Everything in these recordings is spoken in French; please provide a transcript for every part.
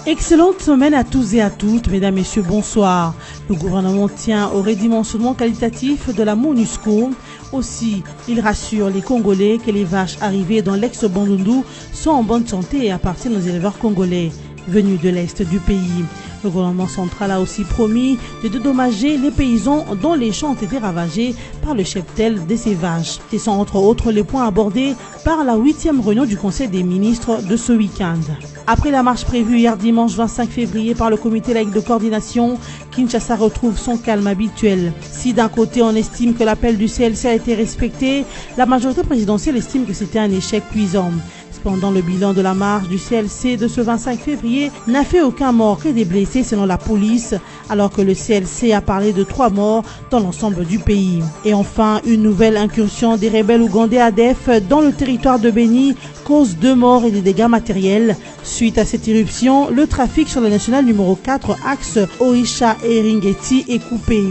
Excellente semaine à tous et à toutes, mesdames, messieurs, bonsoir. Le gouvernement tient au redimensionnement qualitatif de la MONUSCO. Aussi, il rassure les Congolais que les vaches arrivées dans l'ex-Bandundu sont en bonne santé et appartiennent aux éleveurs congolais venus de l'Est du pays. Le gouvernement central a aussi promis de dédommager les paysans dont les champs ont été ravagés par le cheptel de ces vaches. Ce sont entre autres les points abordés par la 8e réunion du Conseil des ministres de ce week-end. Après la marche prévue hier dimanche 25 février par le comité laïque de coordination, Kinshasa retrouve son calme habituel. Si d'un côté on estime que l'appel du CLC a été respecté, la majorité présidentielle estime que c'était un échec cuisant. Cependant, le bilan de la marche du CLC de ce 25 février n'a fait aucun mort que des blessés selon la police, alors que le CLC a parlé de 3 morts dans l'ensemble du pays. Et enfin, une nouvelle incursion des rebelles ougandais ADF dans le territoire de Beni cause 2 morts et des dégâts matériels. Suite à cette irruption, le trafic sur la nationale numéro 4, axe Orisha et Ringeti, est coupé.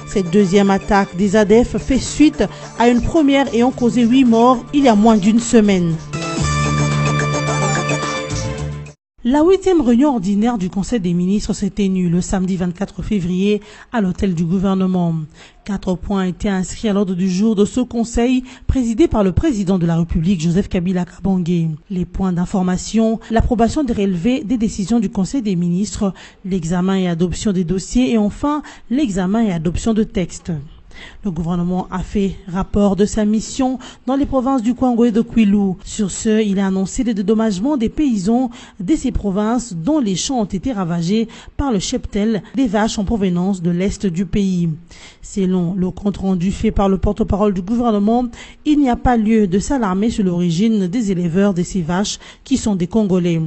Cette deuxième attaque des ADF fait suite à une première ayant causé 8 morts il y a moins d'une semaine. La 8e réunion ordinaire du Conseil des ministres s'est tenue le samedi 24 février à l'hôtel du gouvernement. 4 points étaient inscrits à l'ordre du jour de ce conseil présidé par le président de la République, Joseph Kabila Kabange. Les points d'information, l'approbation des relevés des décisions du Conseil des ministres, l'examen et adoption des dossiers et enfin l'examen et adoption de textes. Le gouvernement a fait rapport de sa mission dans les provinces du Kwango et de Kwilu. Sur ce, il a annoncé le dédommagement des paysans de ces provinces dont les champs ont été ravagés par le cheptel des vaches en provenance de l'Est du pays. Selon le compte-rendu fait par le porte-parole du gouvernement, il n'y a pas lieu de s'alarmer sur l'origine des éleveurs de ces vaches qui sont des Congolais.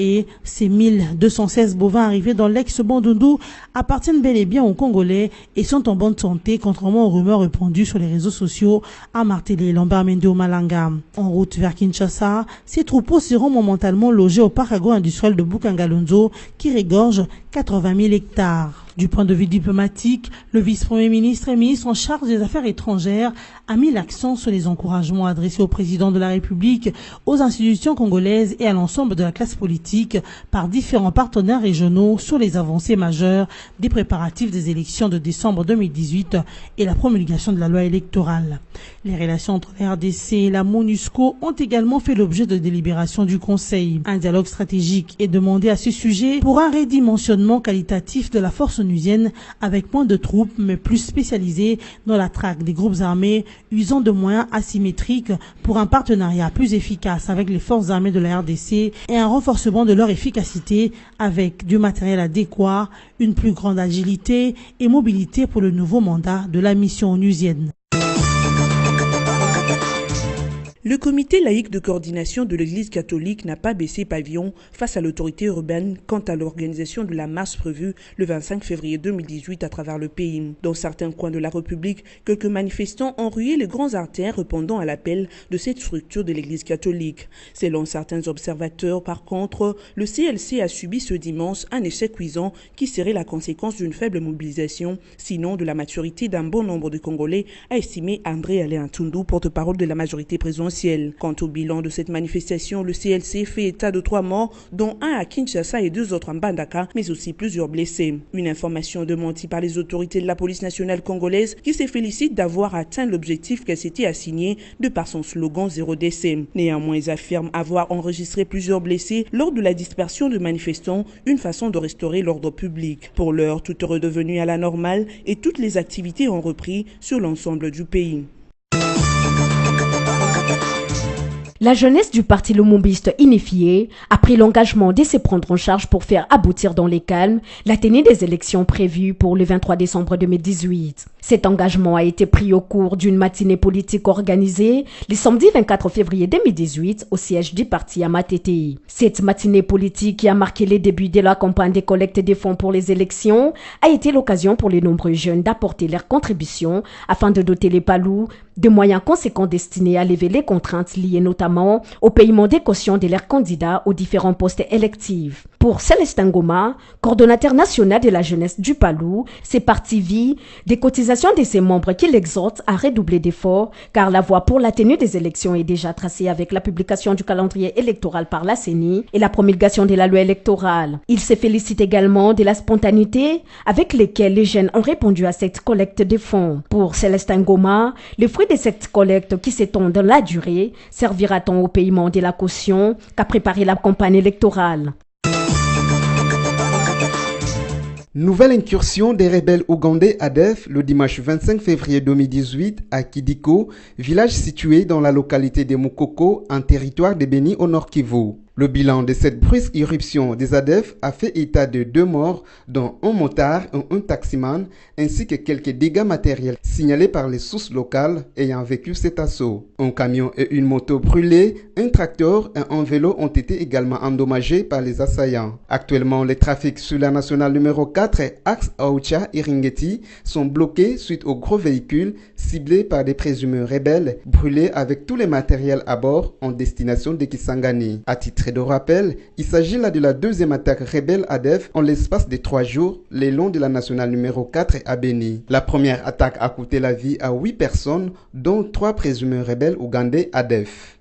Et ces 1216 bovins arrivés dans l'ex-Bandundu appartiennent bel et bien aux Congolais et sont en bonne santé, contrairement aux rumeurs répandues sur les réseaux sociaux, a martelé Lambert Mende Malanga. En route vers Kinshasa, ces troupeaux seront momentanément logés au parc agro-industriel de Bukangalonzo qui regorge 80 000 hectares. Du point de vue diplomatique, le vice-premier ministre et ministre en charge des Affaires étrangères a mis l'accent sur les encouragements adressés au président de la République, aux institutions congolaises et à l'ensemble de la classe politique par différents partenaires régionaux sur les avancées majeures des préparatifs des élections de décembre 2018 et la promulgation de la loi électorale. Les relations entre la RDC et la MONUSCO ont également fait l'objet de délibérations du Conseil. Un dialogue stratégique est demandé à ce sujet pour un redimensionnement qualitatif de la force onusienne avec moins de troupes mais plus spécialisées dans la traque des groupes armés usant de moyens asymétriques pour un partenariat plus efficace avec les forces armées de la RDC et un renforcement de leur efficacité avec du matériel adéquat, une plus grande agilité et mobilité pour le nouveau mandat de la mission onusienne. Le comité laïque de coordination de l'Église catholique n'a pas baissé pavillon face à l'autorité urbaine quant à l'organisation de la marche prévue le 25 février 2018 à travers le pays. Dans certains coins de la République, quelques manifestants ont rué les grandes artères répondant à l'appel de cette structure de l'Église catholique. Selon certains observateurs, par contre, le CLC a subi ce dimanche un échec cuisant qui serait la conséquence d'une faible mobilisation, sinon de la maturité d'un bon nombre de Congolais, a estimé André Alain Tundu, porte-parole de la majorité présidentielle. Quant au bilan de cette manifestation, le CLC fait état de 3 morts, dont 1 à Kinshasa et 2 autres en Bandaka, mais aussi plusieurs blessés. Une information démentie par les autorités de la police nationale congolaise qui se félicite d'avoir atteint l'objectif qu'elle s'était assigné de par son slogan Zéro décès. Néanmoins, ils affirment avoir enregistré plusieurs blessés lors de la dispersion de manifestants, une façon de restaurer l'ordre public. Pour l'heure, tout est redevenu à la normale et toutes les activités ont repris sur l'ensemble du pays. La jeunesse du parti lumumbiste unifié a pris l'engagement de se prendre en charge pour faire aboutir dans les calmes la tenue des élections prévues pour le 23 décembre 2018. Cet engagement a été pris au cours d'une matinée politique organisée le samedi 24 février 2018 au siège du parti à Matete. Cette matinée politique qui a marqué les débuts de la campagne de collecte des fonds pour les élections a été l'occasion pour les nombreux jeunes d'apporter leur contribution afin de doter les palous Des moyens conséquents destinés à lever les contraintes liées notamment au paiement des cautions de leurs candidats aux différents postes électifs. Pour Célestin Ngoma, coordonnateur national de la jeunesse du Palou, ces partis vivent des cotisations de ses membres qui l'exhortent à redoubler d'efforts car la voie pour la tenue des élections est déjà tracée avec la publication du calendrier électoral par la CENI et la promulgation de la loi électorale. Il se félicite également de la spontanéité avec laquelle les jeunes ont répondu à cette collecte de fonds. Pour Célestin Ngoma, le fruit de cette collecte qui s'étend dans la durée servira tant au paiement de la caution qu'à préparer la campagne électorale. Nouvelle incursion des rebelles ougandais ADF le dimanche 25 février 2018 à Kidiko, village situé dans la localité de Mukoko, en territoire de Béni au Nord Kivu. Le bilan de cette brusque irruption des ADF a fait état de 2 morts, dont un motard et un taximan, ainsi que quelques dégâts matériels signalés par les sources locales ayant vécu cet assaut. Un camion et une moto brûlés, un tracteur et un vélo ont été également endommagés par les assaillants. Actuellement, les trafics sur la nationale numéro 4 et axe Aoucha-Iringeti sont bloqués suite aux gros véhicules ciblés par des présumés rebelles brûlés avec tous les matériels à bord en destination de Kisangani. À titre de rappel, il s'agit là de la deuxième attaque rebelle ADF en l'espace de 3 jours le long de la nationale numéro 4 à Béni. La première attaque a coûté la vie à 8 personnes, dont 3 présumés rebelles ougandais ADF.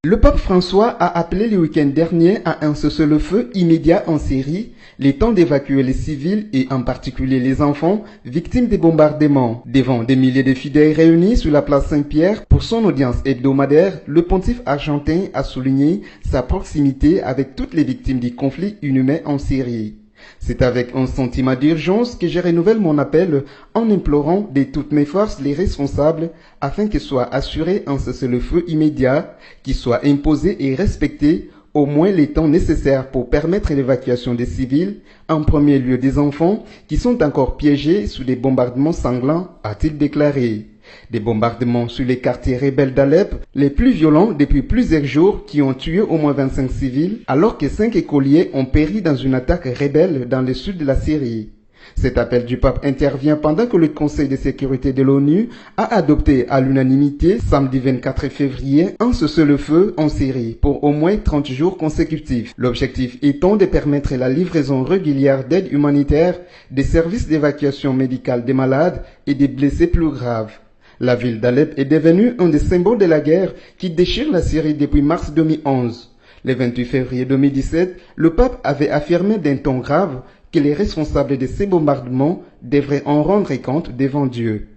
Le pape François a appelé le week-end dernier à un cessez-le-feu immédiat en Syrie, le temps d'évacuer les civils et en particulier les enfants victimes des bombardements. Devant des milliers de fidèles réunis sur la place Saint-Pierre pour son audience hebdomadaire, le pontife argentin a souligné sa proximité avec toutes les victimes du conflit inhumain en Syrie. C'est avec un sentiment d'urgence que je renouvelle mon appel en implorant de toutes mes forces les responsables afin que soit assuré un cessez-le-feu immédiat, qui soit imposé et respecté au moins les temps nécessaires pour permettre l'évacuation des civils, en premier lieu des enfants qui sont encore piégés sous des bombardements sanglants, a-t-il déclaré. Des bombardements sur les quartiers rebelles d'Alep, les plus violents depuis plusieurs jours, qui ont tué au moins 25 civils, alors que 5 écoliers ont péri dans une attaque rebelle dans le sud de la Syrie. Cet appel du pape intervient pendant que le Conseil de sécurité de l'ONU a adopté à l'unanimité, samedi 24 février, un cessez-le-feu en Syrie pour au moins 30 jours consécutifs. L'objectif étant de permettre la livraison régulière d'aide humanitaire, des services d'évacuation médicale des malades et des blessés plus graves. La ville d'Alep est devenue un des symboles de la guerre qui déchire la Syrie depuis mars 2011. Le 28 février 2017, le pape avait affirmé d'un ton grave que les responsables de ces bombardements devraient en rendre compte devant Dieu.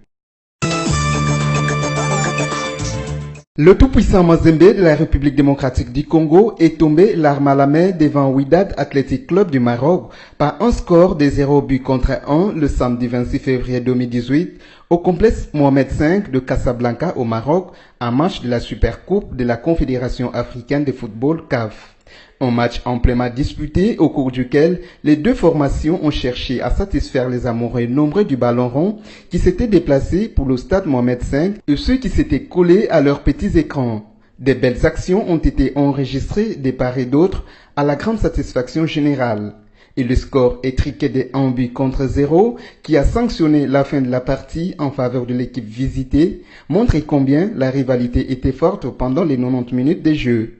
Le tout-puissant Mazembe de la République démocratique du Congo est tombé l'arme à la main devant Wydad Athletic Club du Maroc par un score de 0-1 le samedi 26 février 2018 au complexe Mohamed V de Casablanca au Maroc, un match de la Supercoupe de la Confédération africaine de football CAF. Un match amplement disputé au cours duquel les deux formations ont cherché à satisfaire les amoureux nombreux du ballon rond qui s'étaient déplacés pour le stade Mohamed V et ceux qui s'étaient collés à leurs petits écrans. Des belles actions ont été enregistrées de part et d'autre à la grande satisfaction générale. Et le score étriqué de 1-0 qui a sanctionné la fin de la partie en faveur de l'équipe visitée montre combien la rivalité était forte pendant les 90 minutes de jeu.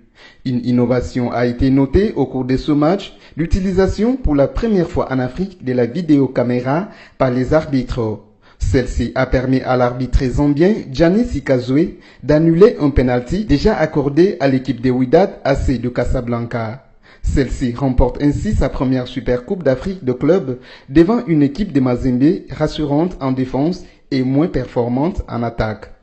Une innovation a été notée au cours de ce match, l'utilisation pour la première fois en Afrique de la vidéocaméra par les arbitres. Celle-ci a permis à l'arbitre zambien Gianni Sikazwe d'annuler un penalty déjà accordé à l'équipe de Wydad AC de Casablanca. Celle-ci remporte ainsi sa première Supercoupe d'Afrique de club devant une équipe de Mazembe rassurante en défense et moins performante en attaque.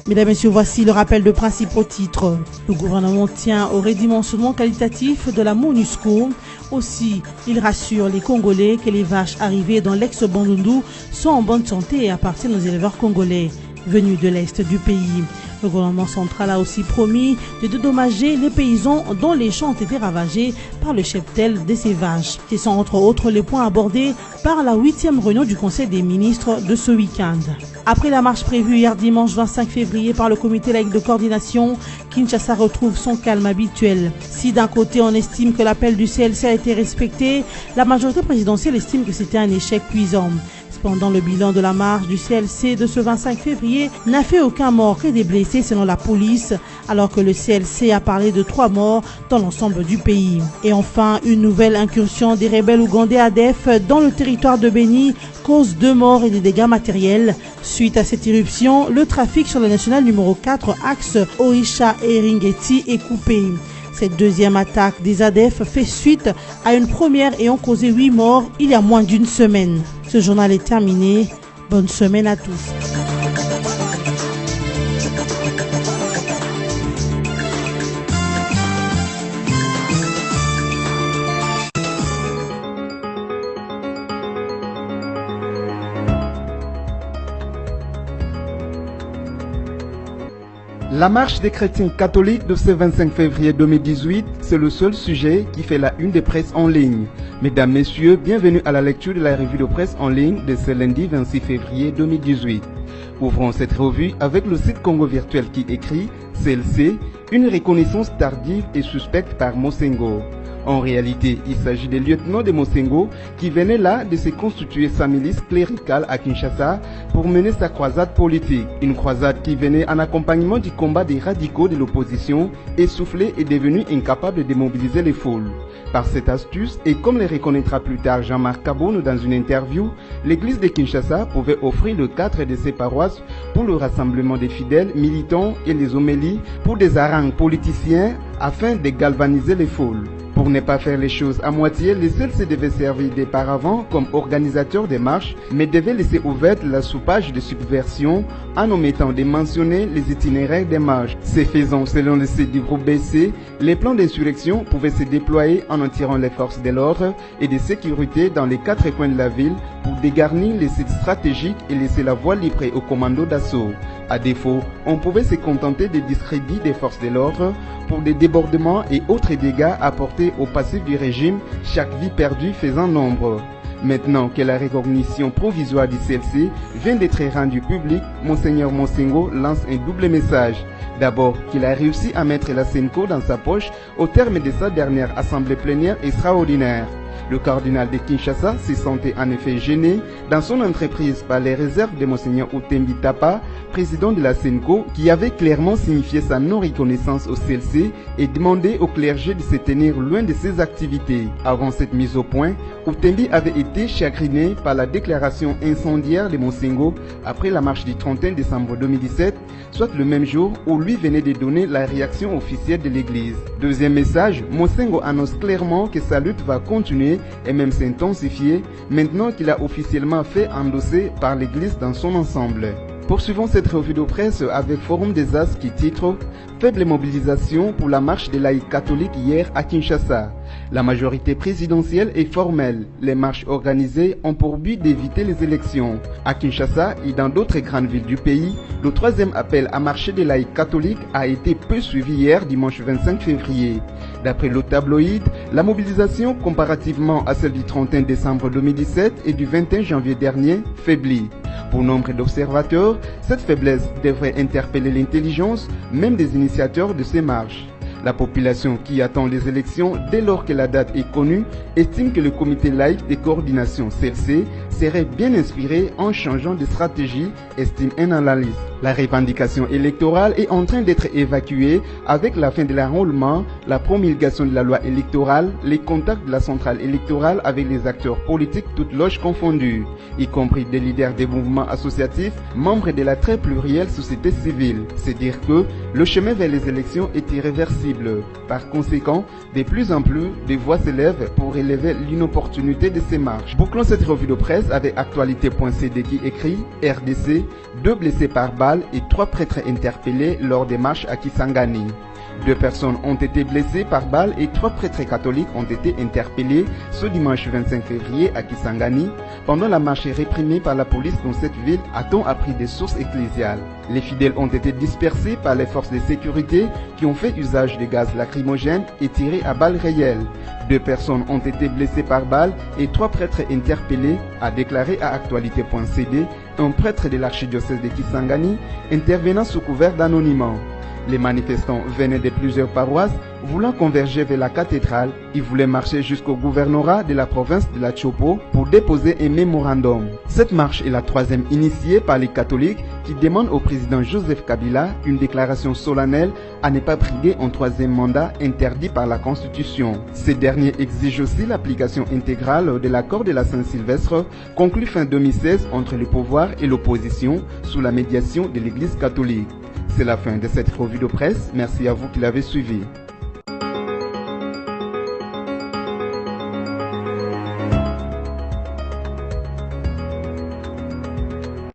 Mesdames et messieurs, voici le rappel de principaux titres. Le gouvernement tient au redimensionnement qualitatif de la MONUSCO. Aussi, il rassure les Congolais que les vaches arrivées dans l'ex-Bandundu sont en bonne santé et appartiennent aux éleveurs congolais venus de l'est du pays. Le gouvernement central a aussi promis de dédommager les paysans dont les champs ont été ravagés par le cheptel de ces vaches. Ce sont entre autres les points abordés par la 8e réunion du Conseil des ministres de ce week-end. Après la marche prévue hier dimanche 25 février par le comité laïque de coordination, Kinshasa retrouve son calme habituel. Si d'un côté on estime que l'appel du CLC a été respecté, la majorité présidentielle estime que c'était un échec cuisant. Cependant, le bilan de la marche du CLC de ce 25 février n'a fait aucun mort que des blessés selon la police, alors que le CLC a parlé de 3 morts dans l'ensemble du pays. Et enfin, une nouvelle incursion des rebelles ougandais ADF dans le territoire de Beni cause 2 morts et des dégâts matériels. Suite à cette irruption, le trafic sur la nationale numéro 4 axe Orisha et Ringeti est coupé. Cette deuxième attaque des ADF fait suite à une première ayant causé 8 morts il y a moins d'une semaine. Ce journal est terminé. Bonne semaine à tous. La marche des chrétiens catholiques de ce 25 février 2018, c'est le seul sujet qui fait la une des presses en ligne. Mesdames, Messieurs, bienvenue à la lecture de la revue de presse en ligne de ce lundi 26 février 2018. Ouvrons cette revue avec le site Congo Virtuel qui écrit « CLC, une reconnaissance tardive et suspecte par Mosengo ». En réalité, il s'agit des lieutenants de Mosengo qui venaient là de se constituer sa milice cléricale à Kinshasa pour mener sa croisade politique. Une croisade qui venait en accompagnement du combat des radicaux de l'opposition, essoufflés et devenus incapables de mobiliser les foules. Par cette astuce, et comme le reconnaîtra plus tard Jean-Marc Kabono dans une interview, l'église de Kinshasa pouvait offrir le cadre de ses paroisses pour le rassemblement des fidèles, militants et les homélies pour des harangues politiciens afin de galvaniser les foules. Pour ne pas faire les choses à moitié, les CLC devaient servir d'auparavant comme organisateurs des marches, mais devaient laisser ouverte la soupage de subversion en omettant de mentionner les itinéraires des marches. Ce faisant, selon le site du groupe BC, les plans d'insurrection pouvaient se déployer en tirant les forces de l'ordre et de sécurité dans les 4 coins de la ville pour dégarnir les sites stratégiques et laisser la voie libre aux commandos d'assaut. À défaut, on pouvait se contenter des discrédits des forces de l'ordre pour des débordements et autres dégâts apportés au passif du régime, chaque vie perdue faisant nombre. Maintenant que la recognition provisoire du CLC vient d'être rendue publique, Monseigneur Mosengo lance un double message. D'abord, qu'il a réussi à mettre la SENCO dans sa poche au terme de sa dernière assemblée plénière extraordinaire. Le cardinal de Kinshasa se sentait en effet gêné dans son entreprise par les réserves de Monseigneur Utembi Tapa, président de la SENCO, qui avait clairement signifié sa non-reconnaissance au CLC et demandé au clergé de se tenir loin de ses activités. Avant cette mise au point, Utembi avait été chagriné par la déclaration incendiaire de Mosengo après la marche du 31 décembre 2017, soit le même jour où lui venait de donner la réaction officielle de l'Église. Deuxième message, Mosengo annonce clairement que sa lutte va continuer et même s'intensifier maintenant qu'il a officiellement fait endosser par l'Église dans son ensemble. Poursuivons cette revue de presse avec Forum des As qui titre « Faible mobilisation pour la marche des laïcs catholiques hier à Kinshasa ». La majorité présidentielle est formelle. Les marches organisées ont pour but d'éviter les élections. À Kinshasa et dans d'autres grandes villes du pays, le 3e appel à marcher des laïcs catholiques a été peu suivi hier dimanche 25 février. D'après le tabloïd, la mobilisation comparativement à celle du 31 décembre 2017 et du 21 janvier dernier faiblit. Pour nombre d'observateurs, cette faiblesse devrait interpeller l'intelligence même des initiateurs de ces marches. La population qui attend les élections dès lors que la date est connue estime que le comité laïque de coordination CLC serait bien inspiré en changeant de stratégie, estime un analyste. La revendication électorale est en train d'être évacuée avec la fin de l'enrôlement, la promulgation de la loi électorale, les contacts de la centrale électorale avec les acteurs politiques toutes loges confondues, y compris des leaders des mouvements associatifs, membres de la très plurielle société civile. C'est dire que le chemin vers les élections est irréversible. Par conséquent, de plus en plus de voix s'élèvent pour relever l'inopportunité de ces marches. Bouclons cette revue de presse avec actualité.cd qui écrit RDC, 2 blessés par balle et 3 prêtres interpellés lors des marches à Kisangani. 2 personnes ont été blessées par balle et 3 prêtres catholiques ont été interpellés ce dimanche 25 février à Kisangani pendant la marche réprimée par la police dans cette ville, a-t-on appris des sources ecclésiales. Les fidèles ont été dispersés par les forces de sécurité qui ont fait usage de gaz lacrymogène et tiré à balles réelles. 2 personnes ont été blessées par balle et 3 prêtres interpellés, a déclaré à actualité.cd un prêtre de l'archidiocèse de Kisangani intervenant sous couvert d'anonymat. Les manifestants venaient de plusieurs paroisses voulant converger vers la cathédrale. Ils voulaient marcher jusqu'au gouvernorat de la province de la Chopo pour déposer un mémorandum. Cette marche est la 3e initiée par les catholiques qui demandent au président Joseph Kabila une déclaration solennelle à ne pas briguer un 3e mandat interdit par la Constitution. Ces derniers exigent aussi l'application intégrale de l'accord de la Saint-Sylvestre conclu fin 2016 entre le pouvoir et l'opposition sous la médiation de l'Église catholique. C'est la fin de cette revue de presse. Merci à vous qui l'avez suivi.